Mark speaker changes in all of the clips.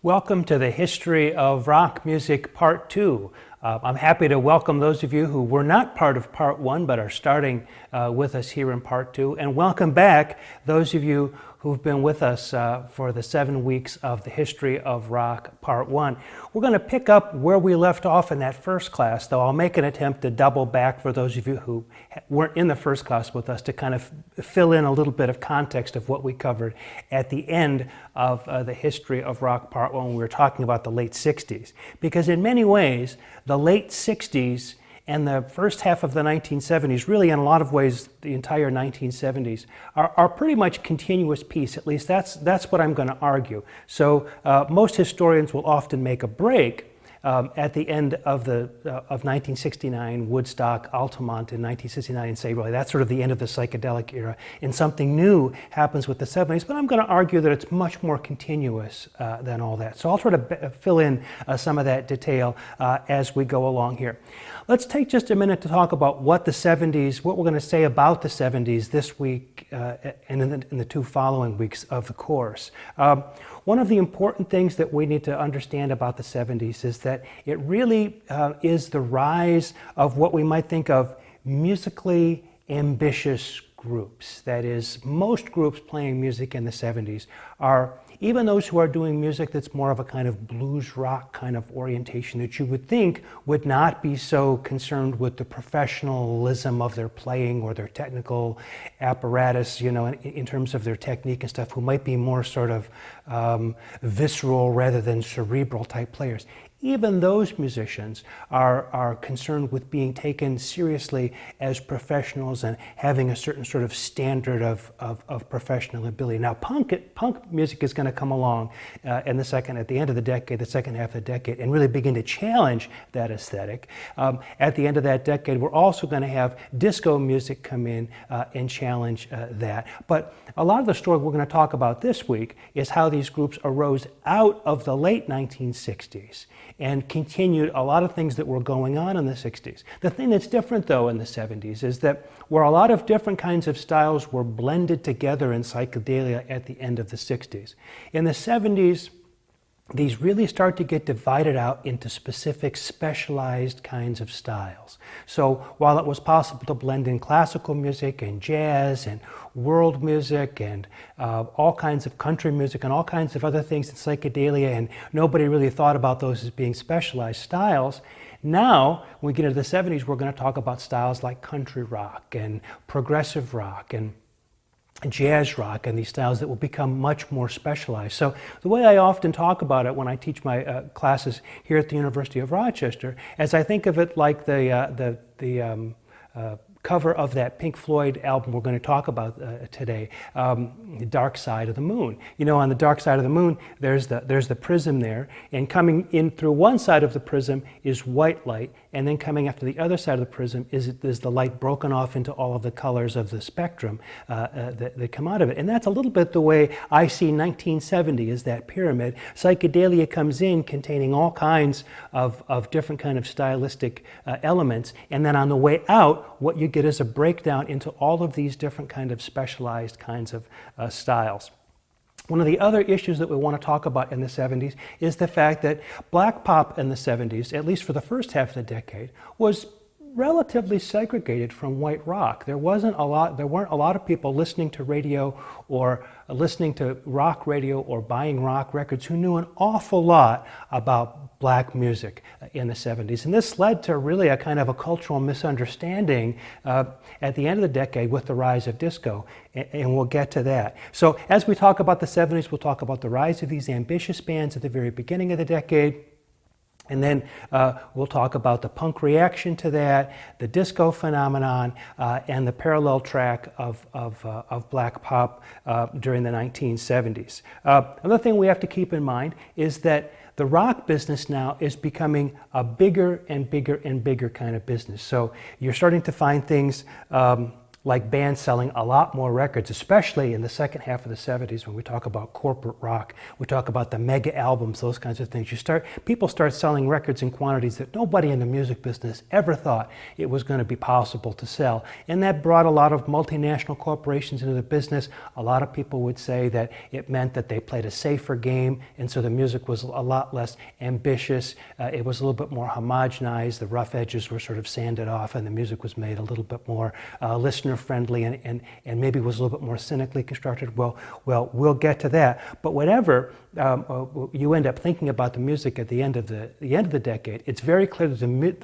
Speaker 1: Welcome to the History of Rock Music Part 2. I'm happy to welcome those of you who were not part of Part 1 but are starting with us here in Part 2, and welcome back those of you who've been with us for the 7 weeks of the History of Rock Part 1. We're going to pick up where we left off in that first class, though I'll make an attempt to double back for those of you who weren't in the first class with us to kind of fill in a little bit of context of what we covered at the end of the History of Rock Part 1 when we were talking about the late 60s. Because in many ways, the late 60s and the first half of the 1970s, really in a lot of ways the entire 1970s, are pretty much continuous piece. At least that's what I'm going to argue. So most historians will often make a break at the end of 1969, Woodstock, Altamont in 1969, and say, really, that's sort of the end of the psychedelic era, and something new happens with the 70s. But I'm going to argue that it's much more continuous than all that. So I'll try to fill in some of that detail as we go along here. Let's take just a minute to talk about what the 70s, what we're going to say about the 70s this week and in the two following weeks of the course. One of the important things that we need to understand about the 70s is that it really is the rise of what we might think of musically ambitious groups. That is, most groups playing music in the 70s are, even those who are doing music that's more of a kind of blues rock kind of orientation that you would think would not be so concerned with the professionalism of their playing or their technical apparatus, you know, in terms of their technique and stuff, who might be more sort of visceral rather than cerebral type players. Even those musicians are concerned with being taken seriously as professionals and having a certain sort of standard of professional ability. Now, punk music is going to come along at the end of the decade, the second half of the decade, and really begin to challenge that aesthetic. At the end of that decade, we're also going to have disco music come in and challenge that. But a lot of the story we're going to talk about this week is how these groups arose out of the late 1960s and continued a lot of things that were going on in the 60s. The thing that's different, though, in the 70s is that where a lot of different kinds of styles were blended together in psychedelia at the end of the 60s, in the 70s, these really start to get divided out into specific specialized kinds of styles. So while it was possible to blend in classical music and jazz and world music and all kinds of country music and all kinds of other things in psychedelia, and nobody really thought about those as being specialized styles, now, when we get into the 70s, we're going to talk about styles like country rock and progressive rock and jazz rock, and these styles that will become much more specialized. So the way I often talk about it when I teach my classes here at the University of Rochester, as I think of it like the cover of that Pink Floyd album we're going to talk about today, The Dark Side of the Moon. You know, on the dark side of the moon, there's the prism there, and coming in through one side of the prism is white light, and then coming after the other side of the prism is the light broken off into all of the colors of the spectrum that come out of it. And that's a little bit the way I see 1970 as that pyramid. Psychedelia comes in containing all kinds of different kind of stylistic elements, and then on the way out, what you get is a breakdown into all of these different kind of specialized kinds of styles. One of the other issues that we want to talk about in the 70s is the fact that black pop in the 70s, at least for the first half of the decade, was relatively segregated from white rock. There weren't a lot of people listening to radio or listening to rock radio or buying rock records who knew an awful lot about black music in the 70s. And this led to really a kind of a cultural misunderstanding at the end of the decade with the rise of disco, and we'll get to that. So as we talk about the 70s, we'll talk about the rise of these ambitious bands at the very beginning of the decade. And then we'll talk about the punk reaction to that, the disco phenomenon, and the parallel track of black pop during the 1970s. Another thing we have to keep in mind is that the rock business now is becoming a bigger and bigger and bigger kind of business. So you're starting to find things like bands selling a lot more records, especially in the second half of the 70s when we talk about corporate rock, we talk about the mega albums, those kinds of things. People start selling records in quantities that nobody in the music business ever thought it was going to be possible to sell. And that brought a lot of multinational corporations into the business. A lot of people would say that it meant that they played a safer game, and so the music was a lot less ambitious. It was a little bit more homogenized. The rough edges were sort of sanded off, and the music was made a little bit more listener-friendly and maybe was a little bit more cynically constructed. Well, we'll get to that. But whatever you end up thinking about the music at the end of the decade, it's very clear that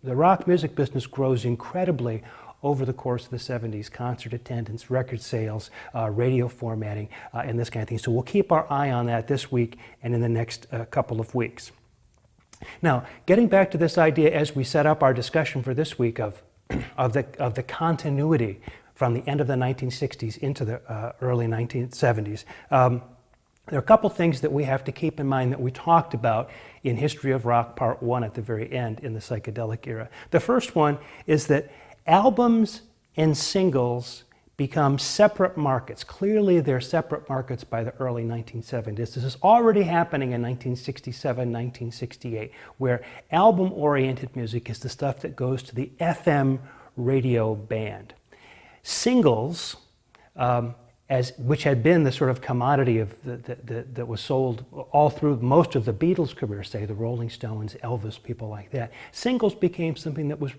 Speaker 1: the rock music business grows incredibly over the course of the 70s, concert attendance, record sales, radio formatting, and this kind of thing. So we'll keep our eye on that this week and in the next couple of weeks. Now, getting back to this idea as we set up our discussion for this week of the continuity from the end of the 1960s into the early 1970s, there are a couple things that we have to keep in mind that we talked about in History of Rock Part 1 at the very end in the psychedelic era. The first one is that albums and singles become separate markets. Clearly, they're separate markets by the early 1970s. This is already happening in 1967, 1968, where album-oriented music is the stuff that goes to the FM radio band. Singles, which had been the sort of commodity of that was sold all through most of the Beatles' career, say the Rolling Stones, Elvis, people like that. Singles became something that was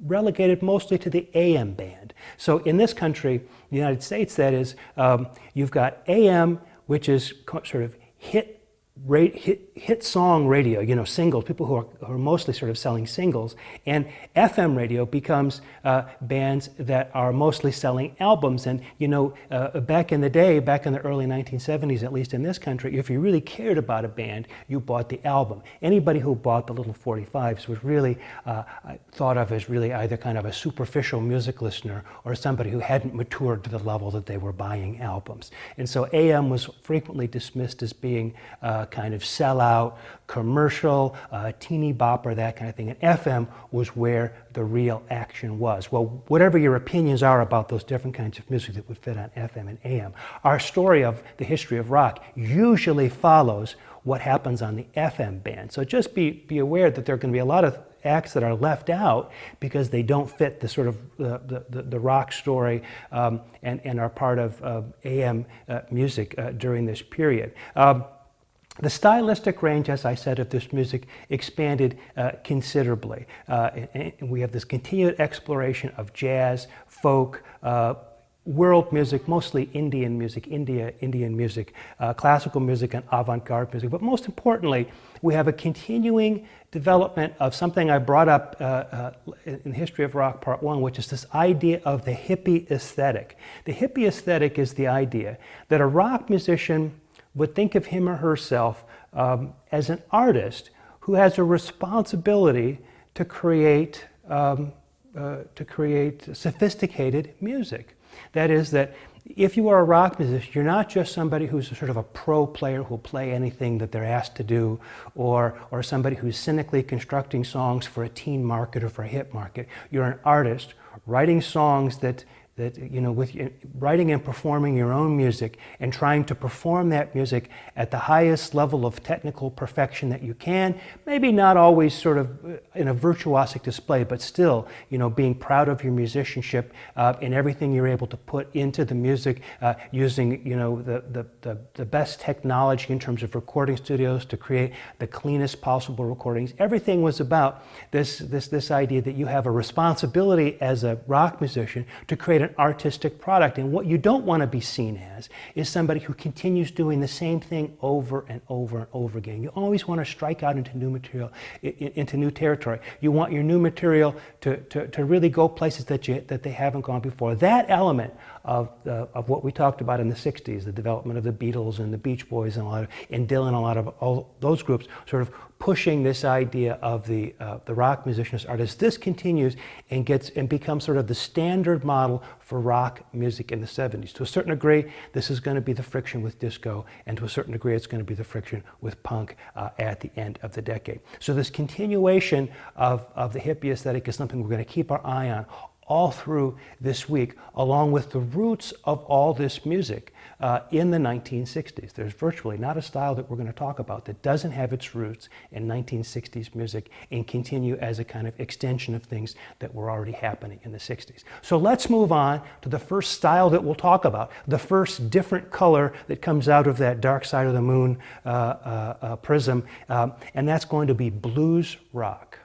Speaker 1: relegated mostly to the AM band. So in this country, the United States, that is, you've got AM, which is sort of hit song radio, singles, people who are mostly sort of selling singles, and FM radio becomes bands that are mostly selling albums. And back in the day, back in the early 1970s, at least in this country, if you really cared about a band, you bought the album. Anybody who bought the little 45s was really thought of as really either kind of a superficial music listener or somebody who hadn't matured to the level that they were buying albums. And so AM was frequently dismissed as being kind of sellout, commercial, teeny bopper, that kind of thing. And FM was where the real action was. Well, whatever your opinions are about those different kinds of music that would fit on FM and AM, our story of the history of rock usually follows what happens on the FM band. So just be aware that there are going to be a lot of acts that are left out because they don't fit the sort of the rock story and are part of AM music during this period. The stylistic range, as I said, of this music expanded considerably. And we have this continued exploration of jazz, folk, world music, mostly Indian music, Indian music, classical music, and avant-garde music. But most importantly, we have a continuing development of something I brought up in the History of Rock Part 1, which is this idea of the hippie aesthetic. The hippie aesthetic is the idea that a rock musician would think of him or herself as an artist who has a responsibility to create sophisticated music. That is, that if you are a rock musician, you're not just somebody who's sort of a pro player who'll play anything that they're asked to do, or somebody who's cynically constructing songs for a teen market or for a hip market. You're an artist writing songs that with writing and performing your own music and trying to perform that music at the highest level of technical perfection that you can, maybe not always sort of in a virtuosic display, but still, being proud of your musicianship and everything you're able to put into the music, using, the best technology in terms of recording studios to create the cleanest possible recordings. Everything was about this idea that you have a responsibility as a rock musician to create an artistic product. And what you don't want to be seen as is somebody who continues doing the same thing over and over and over again. You always want to strike out into new material, into new territory. You want your new material to really go places that they haven't gone before. That element of what we talked about in the 60s, the development of the Beatles and the Beach Boys and Dylan, a lot of all those groups sort of pushing this idea of the rock musician as artist. This continues and becomes sort of the standard model for rock music in the 70s. To a certain degree, this is going to be the friction with disco, and to a certain degree, it's going to be the friction with punk at the end of the decade. So this continuation of the hippie aesthetic is something we're going to keep our eye on all through this week, along with the roots of all this music in the 1960s. There's virtually not a style that we're going to talk about that doesn't have its roots in 1960s music and continue as a kind of extension of things that were already happening in the 60s. So let's move on to the first style that we'll talk about, the first different color that comes out of that Dark Side of the Moon prism, and that's going to be blues rock.